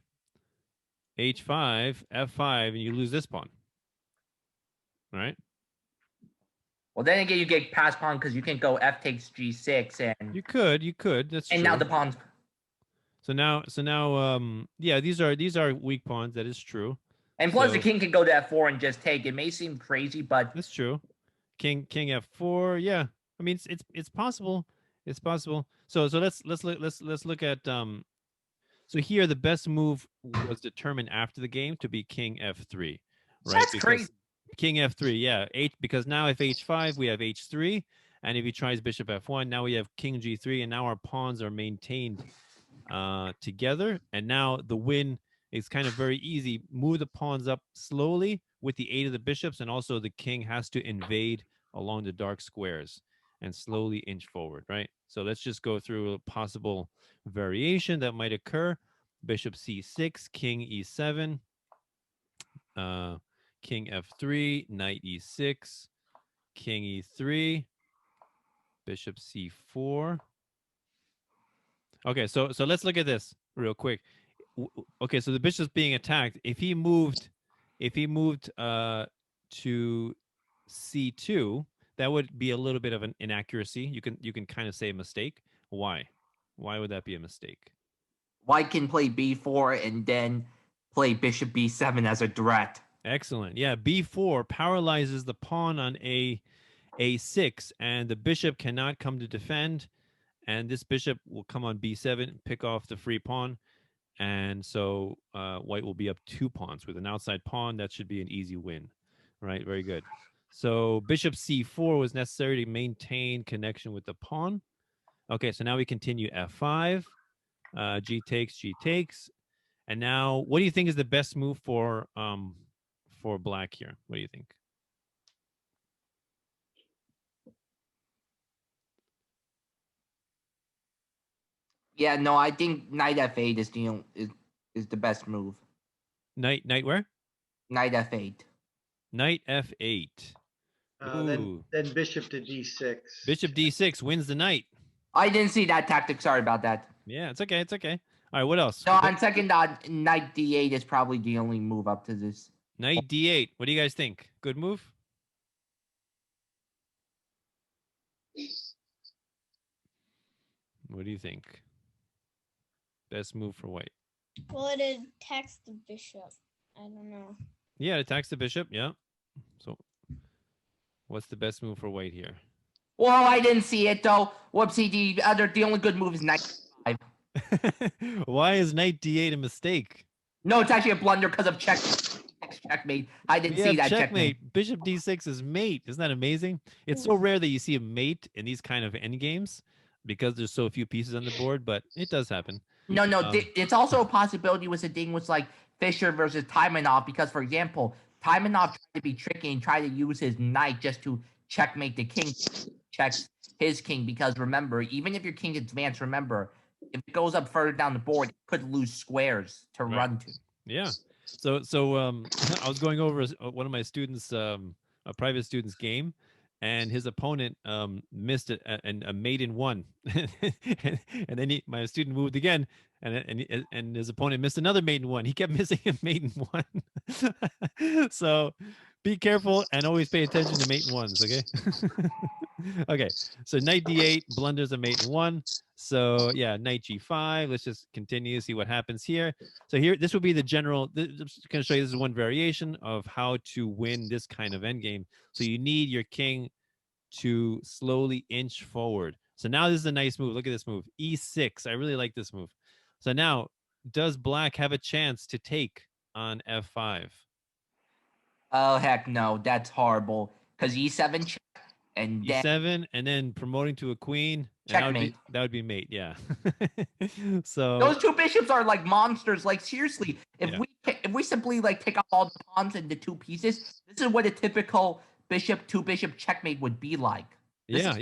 h5, f5, and you lose this pawn. All right. Well, then again, you get passed pawn because you can go f takes g6 and You could. That's and true. now the pawn's. So now, yeah, these are weak pawns. That is true. And plus, the So- king can go to f4 and just take. It may seem crazy, but That's true. King f4. Yeah, I mean it's possible. It's possible. So let's look at So here the best move was determined after the game to be king f3, right? that's crazy. King f3, yeah, because now if h5 we have h3, and if he tries bishop f1, now we have king g3, and now our pawns are maintained together, and now the win is kind of very easy. Move the pawns up slowly with the aid of the bishops, and also the king has to invade along the dark squares and slowly inch forward, right? So let's just go through a possible variation that might occur. Bishop c6, king e7, king f3, knight e6, king e3, bishop c4. Okay, so let's look at this real quick. Okay, so the bishop's being attacked. If he moved to c2, that would be a little bit of an inaccuracy. You can kind of say a mistake. Why would that be a mistake? White can play b4 and then play bishop b7 as a threat. Excellent. Yeah, b4 paralyzes the pawn on a6, and the bishop cannot come to defend, and this bishop will come on b7, pick off the free pawn, and so white will be up 2 pawns. With an outside pawn, that should be an easy win. Right, very good. So bishop c4 was necessary to maintain connection with the pawn. Okay, so now we continue f5, g takes, and now what do you think is the best move for black here? What do you think? Yeah, no, I think knight f8 is the best move. Knight where? Knight f8. Knight f8. Then bishop to d6. Bishop d6 wins the knight. I didn't see that tactic. Sorry about that. Yeah, it's okay. All right, what else? No, on second thought, knight d8 is probably the only move up to this. Knight d8. What do you guys think? Good move? What do you think? Best move for white. Well, it attacks the bishop. I don't know. Yeah, it attacks the bishop. Yeah. So what's the best move for white here? Well, I didn't see it though. Whoopsie. The only good move is knight 5. Why is knight d8 a mistake? No, it's actually a blunder because of checkmate. I didn't see that checkmate. Bishop d6 is mate. Isn't that amazing? It's so rare that you see a mate in these kind of endgames because there's so few pieces on the board, but it does happen. No, it's also a possibility with the thing with like Fischer versus Taimanov because, for example, Taimanov tried to be tricky and tried to use his knight just to checkmate the king, checks his king because remember, even if your king advanced, remember, if it goes up further down the board, it could lose squares to run to. Yeah. So I was going over one of my students, a private student's game, and his opponent missed a mate in 1, and then my student moved again, and his opponent missed another mate in 1. He kept missing a mate in 1. So be careful and always pay attention to mate in 1s. Okay. Okay. So knight d8 blunders a mate in 1. So yeah, knight g5. Let's just continue, see what happens here. So here, this would be the general. I'm just going to show you this is one variation of how to win this kind of endgame. So you need your king to slowly inch forward. So now this is a nice move. Look at this move, e6. I really like this move. So now, does black have a chance to take on f5? Oh heck no, that's horrible. Because e7 check and then e7 and then promoting to a queen. Checkmate. That would be mate, yeah. So those two bishops are like monsters. Like seriously, if we simply like take up all the pawns into 2 pieces, this is what a typical bishop 2 bishop checkmate would be like. Yeah,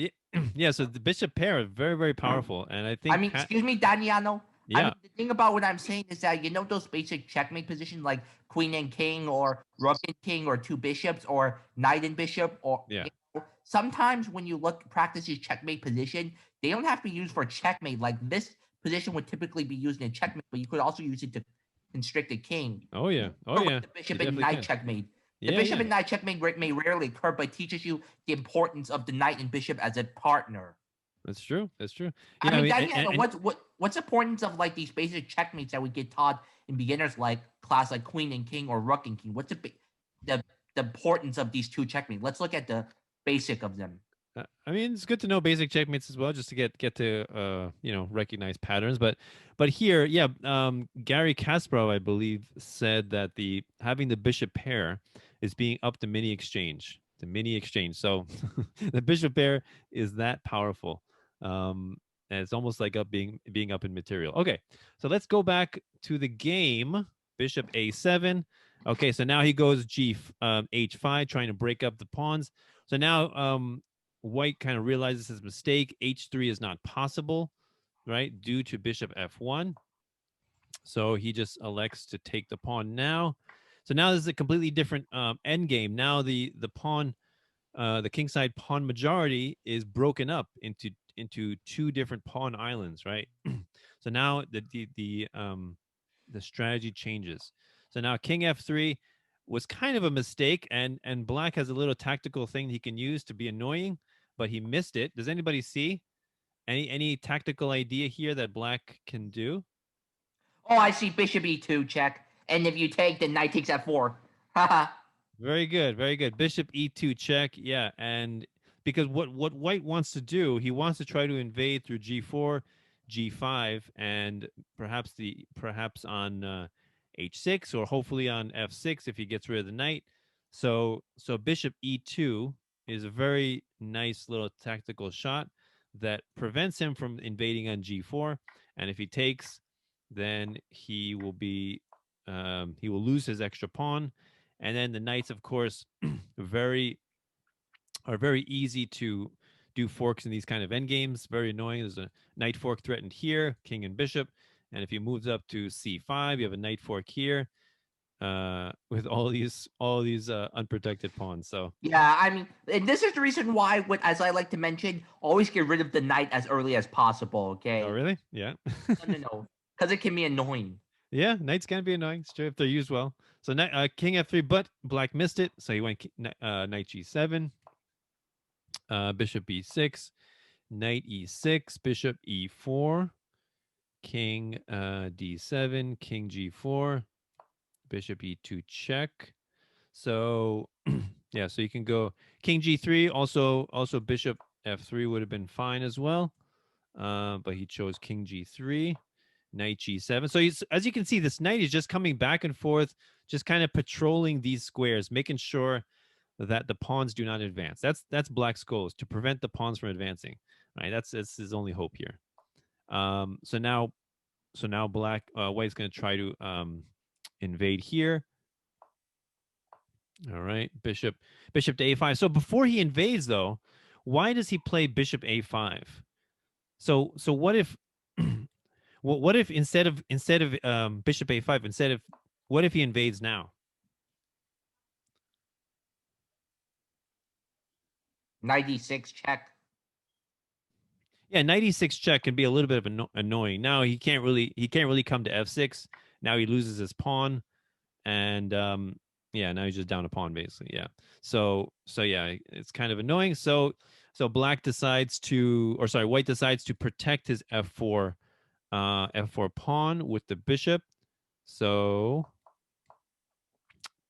yeah, so the bishop pair is very, very powerful. And I think I mean, excuse me, Daniano. I yeah. mean, the thing about what I'm saying is that those basic checkmate positions like queen and king, or rook and king, or two bishops, or knight and bishop, or Yeah. sometimes when you practice your checkmate position, they don't have to be used for checkmate. Like this position would typically be used in checkmate, but you could also use it to constrict a king. Oh yeah. Oh Or yeah. the bishop You and definitely knight can. checkmate. The Yeah, bishop yeah. and knight checkmate may rarely occur, but teaches you the importance of the knight and bishop as a partner. That's true. That's true. I Yeah, mean, and, Daniela, what's the importance of like these basic checkmates that we get taught in beginners like class, like queen and king or rook and king? What's the importance of these two checkmates? Let's look at the basic of them. I mean, it's good to know basic checkmates as well, just to get to recognize patterns. But here, yeah, Gary Kasparov, I believe, said that having the bishop pair is being up the mini exchange. The mini exchange. So the bishop pair is that powerful. And it's almost like being up in material. Okay, so let's go back to the game. Bishop a7. Okay, so now he goes h5, trying to break up the pawns. So now White kind of realizes his mistake. H3 is not possible, right, due to bishop f1. So he just elects to take the pawn now. So now this is a completely different end game. Now the pawn, the kingside pawn majority is broken up into two different pawn islands, right? So now the strategy changes. So now king f3 was kind of a mistake, and black has a little tactical thing he can use to be annoying, but he missed it. Does anybody see any tactical idea here that black can do? Oh, I see bishop e2 check, and if you take, then knight takes f4. Haha. Very good, very good. Bishop e2 check, yeah, and because what White wants to do, he wants to try to invade through g4, g5, and perhaps on h6, or hopefully on f6 if he gets rid of the knight. So bishop e2 is a very nice little tactical shot that prevents him from invading on g4, and if he takes, then he will lose his extra pawn. And then the knights, of course, are very easy to do forks in these kind of endgames. Very annoying. There's a knight fork threatened here, king and bishop. And if he moves up to c5, you have a knight fork here with all these unprotected pawns. So Yeah, I mean, and this is the reason why, as I like to mention, always get rid of the knight as early as possible. Okay. Oh, really? Yeah. No, because it can be annoying. Yeah, knights can be annoying, sure, if they're used well. So king f3, but black missed it, so he went knight g7, bishop b6, knight e6, bishop e4, king d7, king g4, bishop e2 check. So yeah, so you can go king g3. Also bishop f3 would have been fine as well, but he chose king g3. Knight g7. So as you can see, this knight is just coming back and forth, just kind of patrolling these squares, making sure that the pawns do not advance. That's black's goal, is to prevent the pawns from advancing. Right? That's his only hope here. So now white's going to try to invade here. All right, bishop to a5. So before he invades, though, why does he play bishop a5? So what if what if instead of bishop a5, what if he invades now? Knight e6 check. Yeah, knight e6 check can be a little bit of annoying. Now he can't really come to f6. Now he loses his pawn, and yeah, now he's just down a pawn basically. Yeah. So yeah, it's kind of annoying. So white decides to protect his f4 pawn with the bishop. So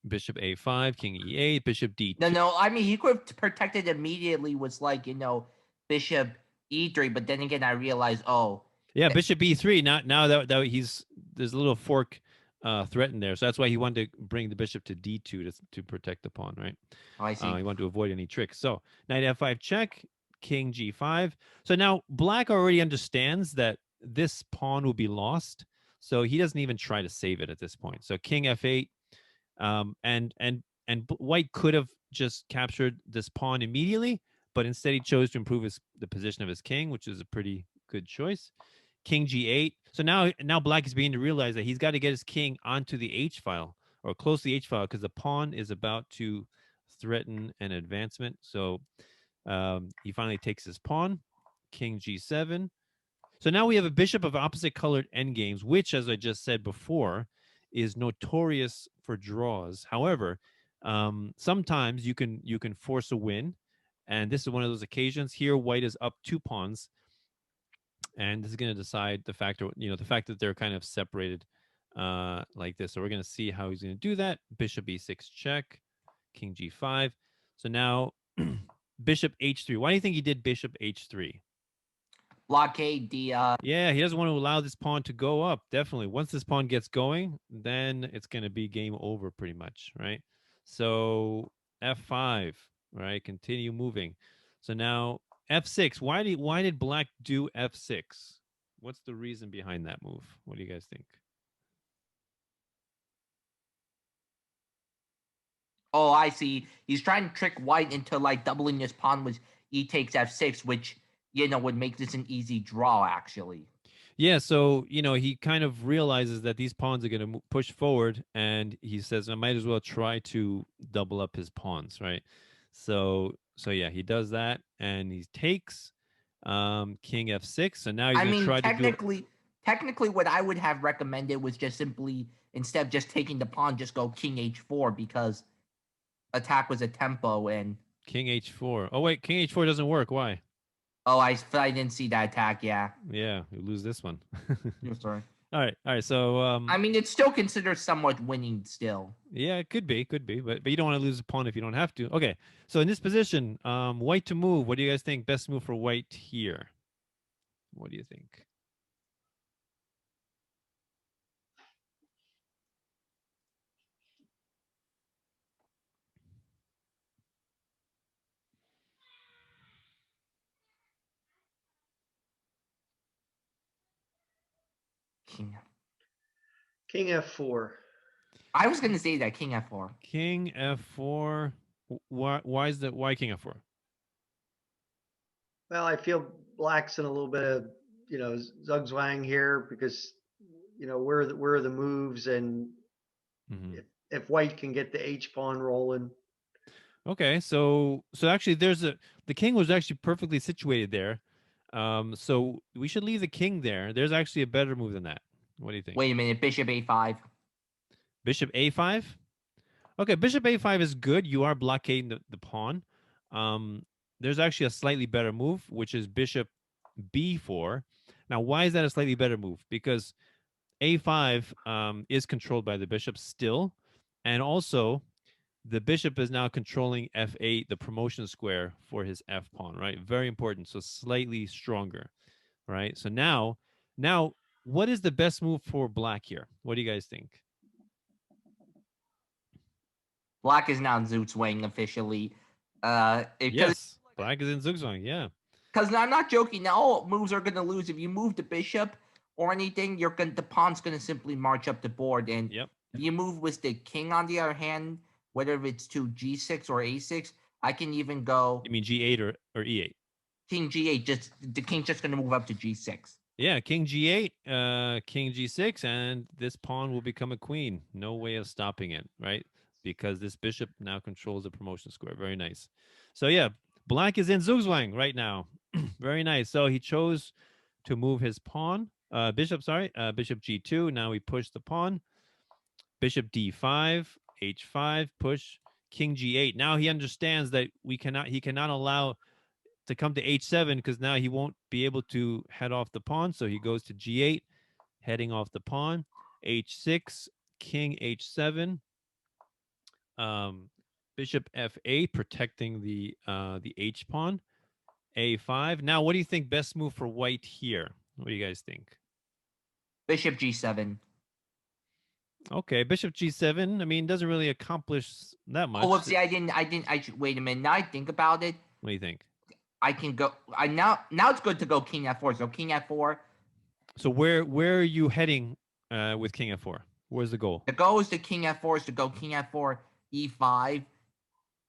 bishop a5, king e8, bishop d2. No. I mean, he could have protected immediately with bishop e3. But then again, I realized, yeah, bishop e3. Now that there's a little fork threatened there, so that's why he wanted to bring the bishop to d2 to protect the pawn, right? Oh, I see. He wanted to avoid any tricks. So knight f5 check, king g5. So now black already understands that this pawn will be lost, so he doesn't even try to save it at this point. So king f8, and white could have just captured this pawn immediately, but instead he chose to improve the position of his king, which is a pretty good choice. King G8. So now black is beginning to realize that he's got to get his king onto the H file or close to the H file because the pawn is about to threaten an advancement. So he finally takes his pawn. King G7. So now we have a bishop of opposite colored endgames, which, as I just said before, is notorious for draws. However, sometimes you can force a win, and this is one of those occasions. Here, white is up 2 pawns, and this is going to decide the fact that they're kind of separated like this. So we're going to see how he's going to do that. Bishop E6 check, King G5. So now Bishop H3. Why do you think he did Bishop H3? Blockade the. Yeah, he doesn't want to allow this pawn to go up. Definitely. Once this pawn gets going, then it's going to be game over pretty much, right? So F5, right? Continue moving. So now F6. Why did black do F6? What's the reason behind that move? What do you guys think? Oh, I see. He's trying to trick white into like doubling his pawn with e takes F6, which would make this an easy draw actually. Yeah, so he kind of realizes that these pawns are going to push forward, and he says, "I might as well try to double up his pawns," right? So yeah, he does that, and he takes King F6. So now he's going to try technically, what I would have recommended was just simply instead of just taking the pawn, just go King H4 because attack was a tempo and King H4. Oh wait, King H4 doesn't work. Why? Oh, I didn't see that attack. Yeah. Yeah, you lose this one. I'm sorry. All right. So I mean, it's still considered somewhat winning still. Yeah, it could be, but you don't want to lose a pawn if you don't have to. Okay, so in this position, white to move. What do you guys think? Best move for white here. What do you think? King F4. I was gonna say that King F4. King F4. Why King F4? Well, I feel black's in a little bit of zugzwang here because where are the moves, and if white can get the H pawn rolling. Okay, so actually the king was actually perfectly situated there. So we should leave the king there. There's actually a better move than that. What do you think? Wait a minute, Bishop A5. Bishop A5? Okay, Bishop A5 is good. You are blockading the pawn. There's actually a slightly better move, which is Bishop B4. Now, why is that a slightly better move? Because A5 is controlled by the bishop still, and also the bishop is now controlling F8, the promotion square for his F pawn, right? Very important. So slightly stronger, right? So now, what is the best move for black here? What do you guys think? Black is now in Zugzwang officially. Yes, black is in Zugzwang, yeah. Because I'm not joking. Now all moves are going to lose. If you move the bishop or anything, the pawn's going to simply march up the board. And if you move with the king, on the other hand, whether it's to G6 or A6, I can even go. You mean G8 or E8? King G8. The king's just going to move up to G6. Yeah, King G8, King G6, and this pawn will become a queen. No way of stopping it, right? Because this bishop now controls the promotion square. Very nice. So yeah, black is in Zugzwang right now. Very nice. So he chose to move his pawn. Bishop G2. Now we push the pawn. Bishop D5, H5, push. King G8. Now he understands that he cannot allow to come to H7 because now he won't be able to head off the pawn. So he goes to G8, heading off the pawn. H6, King H7. Bishop F8, protecting the H pawn. A5. Now, what do you think best move for white here? What do you guys think? Bishop G7. Okay, Bishop G7. I mean, doesn't really accomplish that much. Oh, whoopsie! Wait a minute. Now I think about it. What do you think? I can go. Now it's good to go King F4. So King F4. So where are you heading with King F4? Where's the goal? The goal is to King F4 is to go King F4, E5,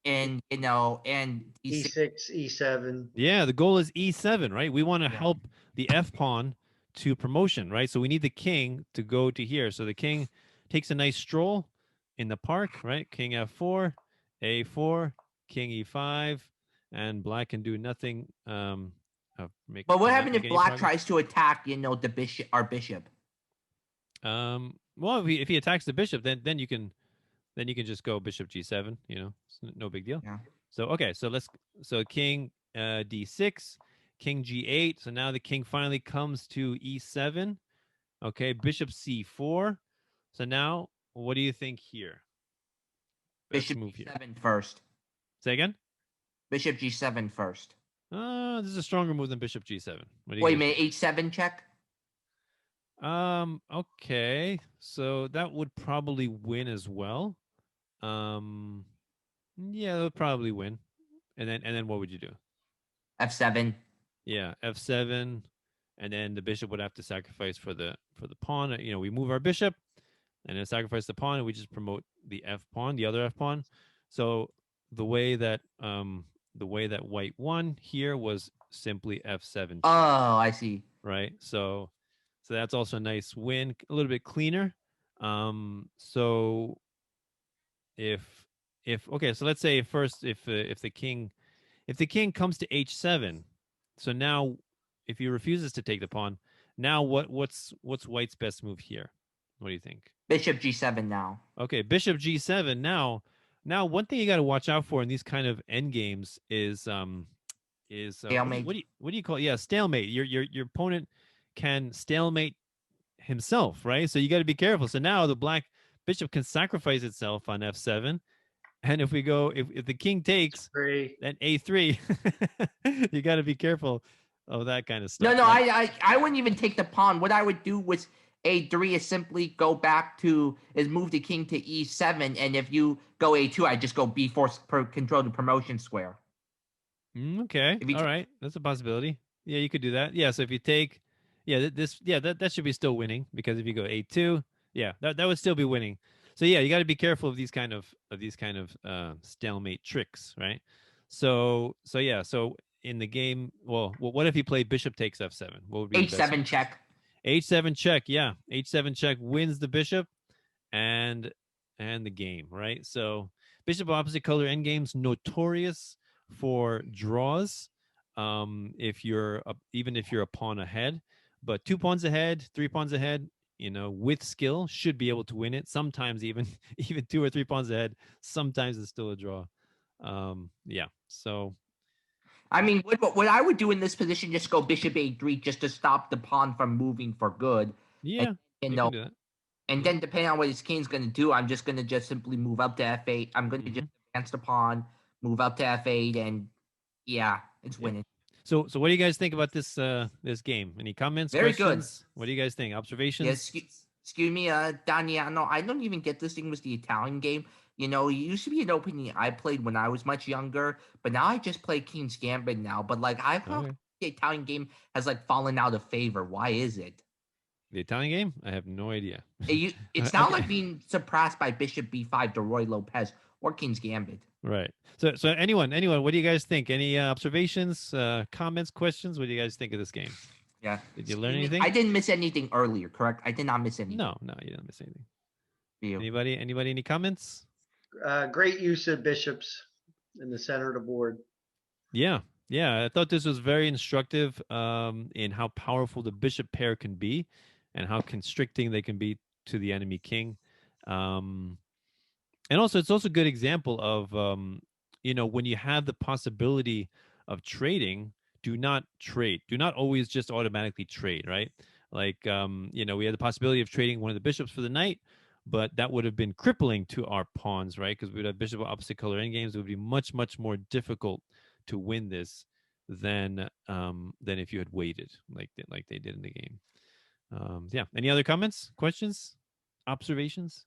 and and D6. E6, E7. Yeah, the goal is E7, right? We want to Yeah. help the F pawn to promotion, right? So we need the king to go to here. So the king takes a nice stroll in the park, right? King F4, A4, King E5, and black can do nothing. But what cannot happens make if any black progress. tries to attack, the bishop, our bishop? Well, if he attacks the bishop, then you can just go bishop G7. It's no big deal. Yeah. So okay, so king D6, king G8. So now the king finally comes to E7. Okay, bishop C4. So now, what do you think here? Best Bishop move here. G7 first. Say again. Bishop G7 first. This is a stronger move than bishop G7. What do you Wait a guys minute, think? H7 check. Okay, so that would probably win as well. Yeah, that would probably win. And then what would you do? F7. Yeah, F7, and then the bishop would have to sacrifice for the pawn. We move our bishop, and then sacrifice the pawn, and we just promote the F pawn, the other F pawn. So the way that white won here was simply F7 check, Oh, I see. right? So that's also a nice win, a little bit cleaner. So if okay, so let's say first if the king comes to H7, so now if he refuses to take the pawn, now what's white's best move here? What do you think? Bishop G7 now. Okay, bishop G7 now. Now one thing you got to watch out for in these kind of end games is Stalemate. what do you call it? Yeah, stalemate. Your opponent can stalemate himself, right? So you got to be careful. So now the black bishop can sacrifice itself on F7. And if we go, if the king takes, then A3, you got to be careful of that kind of stuff. No, right? I wouldn't even take the pawn. What I would do was A3 is simply go back is move the king to E7, and if you go A2, I just go B4 control the promotion square. Okay, all right, that's a possibility. Yeah, you could do that. Yeah, so if you take, that should be still winning, because if you go A2, yeah, that would still be winning. So yeah, you got to be careful of these kind of stalemate tricks, right? So yeah, so in the game, well, what if he played bishop takes F7? What would be H7 check? H7 check, yeah, H7 check wins the bishop, and the game, right? So bishop opposite color endgames notorious for draws. Even if you're a pawn ahead, but 2 pawns ahead, 3 pawns ahead, with skill should be able to win it. Sometimes even 2 or 3 pawns ahead, sometimes it's still a draw. Yeah. So I mean, what I would do in this position, just go bishop A3 just to stop the pawn from moving for good. yeah, and you can do that. And then depending on what his king's going to do, I'm just going to just simply move up to F8. I'm going to just advance the pawn, move up to F8, and yeah, it's winning. So what do you guys think about this game? Any comments? Very questions? good. What do you guys think? Observations? Yes, excuse me, Daniano. I don't even get this thing was the Italian game. It used to be an opening I played when I was much younger, but now I just play King's Gambit now. But I thought the Italian game has fallen out of favor. Why is it? The Italian game? I have no idea. It's not like being suppressed by Bishop B5 to Roy Lopez or King's Gambit. Right. So anyone, what do you guys think? Any observations, comments, questions? What do you guys think of this game? Yeah. Did you learn anything? I didn't miss anything earlier, correct? I did not miss anything. No, you didn't miss anything. You. Anybody? Any comments? Great use of bishops in the center of the board. Yeah. I thought this was very instructive in how powerful the bishop pair can be, and how constricting they can be to the enemy king. And also, it's also a good example of, when you have the possibility of trading, do not trade. Do not always just automatically trade, right? We had the possibility of trading one of the bishops for the knight, but that would have been crippling to our pawns, right? Because we would have bishop of opposite color endgames. It would be much, much more difficult to win this than if you had waited like they did in the game. Yeah. Any other comments, questions, observations?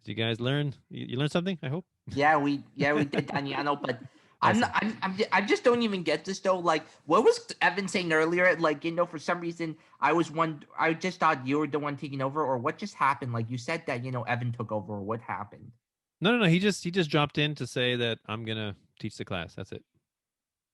Did you guys learn? You learned something? I hope. Yeah, we did, Daniano. But I just don't even get this though. What was Evan saying earlier? For some reason, I just thought you were the one taking over, or what just happened? You said that Evan took over, or what happened? No. He just dropped in to say that I'm gonna teach the class. That's it.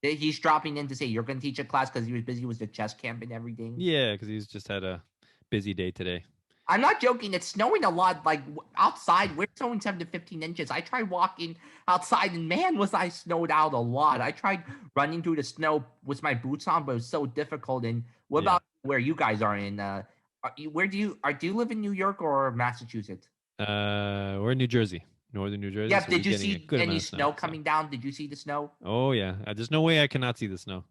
He's dropping in to say you're going to teach a class because he was busy with the chess camp and everything. Yeah, because he's just had a busy day today. I'm not joking. It's snowing a lot. Like outside, we're snowing 7 to 15 inches. I tried walking outside, and man, was I snowed out a lot. I tried running through the snow with my boots on, but it was so difficult. And what about where you guys are in? Where do you live in New York or Massachusetts? We're in New Jersey, northern New Jersey. Yeah. so Did we're you getting a see good any amount of snow coming down? Did you see the snow? Oh yeah, there's no way I cannot see the snow.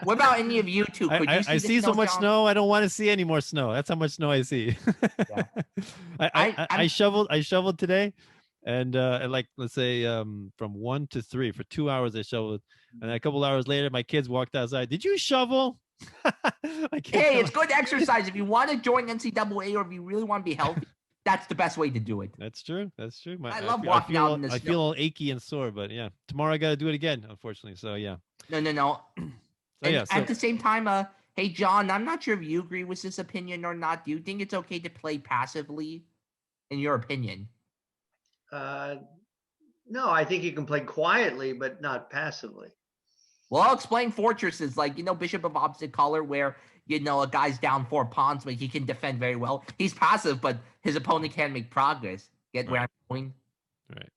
What about any of you two? Could you see I the see so much John? snow. I don't want to see any more snow. That's how much snow I see. Yeah. I shoveled today, and like let's say from 1 to 3 for 2 hours I shoveled, and a couple hours later my kids walked outside. Did you shovel? Hey, it's good exercise. If you want to join NCAA or if you really want to be healthy, that's the best way to do it. That's true. I love walking out in the snow. I feel all achy and sore, but yeah, tomorrow I got to do it again, unfortunately. So yeah. No. So, yeah, at the same time, hey John, I'm not sure if you agree with this opinion or not. Do you think it's okay to play passively, in your opinion? No, I think you can play quietly, but not passively. Well, I'll explain fortresses, like Bishop of Opposite Color, where a guy's down 4 pawns, but he can defend very well. He's passive, but his opponent can't make progress. Get where I'm going? Right.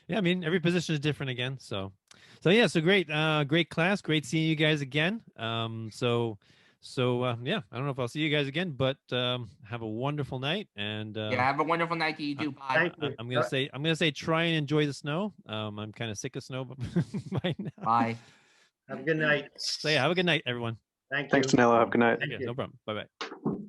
Yeah, I mean every position is different again. So yeah, so great, great class, great seeing you guys again. So yeah, I don't know if I'll see you guys again, but have a wonderful night and have a wonderful night to you too. Bye. I'm gonna say try and enjoy the snow. I'm kind of sick of snow by now. Bye. Have a good night. So yeah, have a good night, everyone. Thank you. Thanks, Danilo. Have a good night. Yeah, no problem. Bye bye.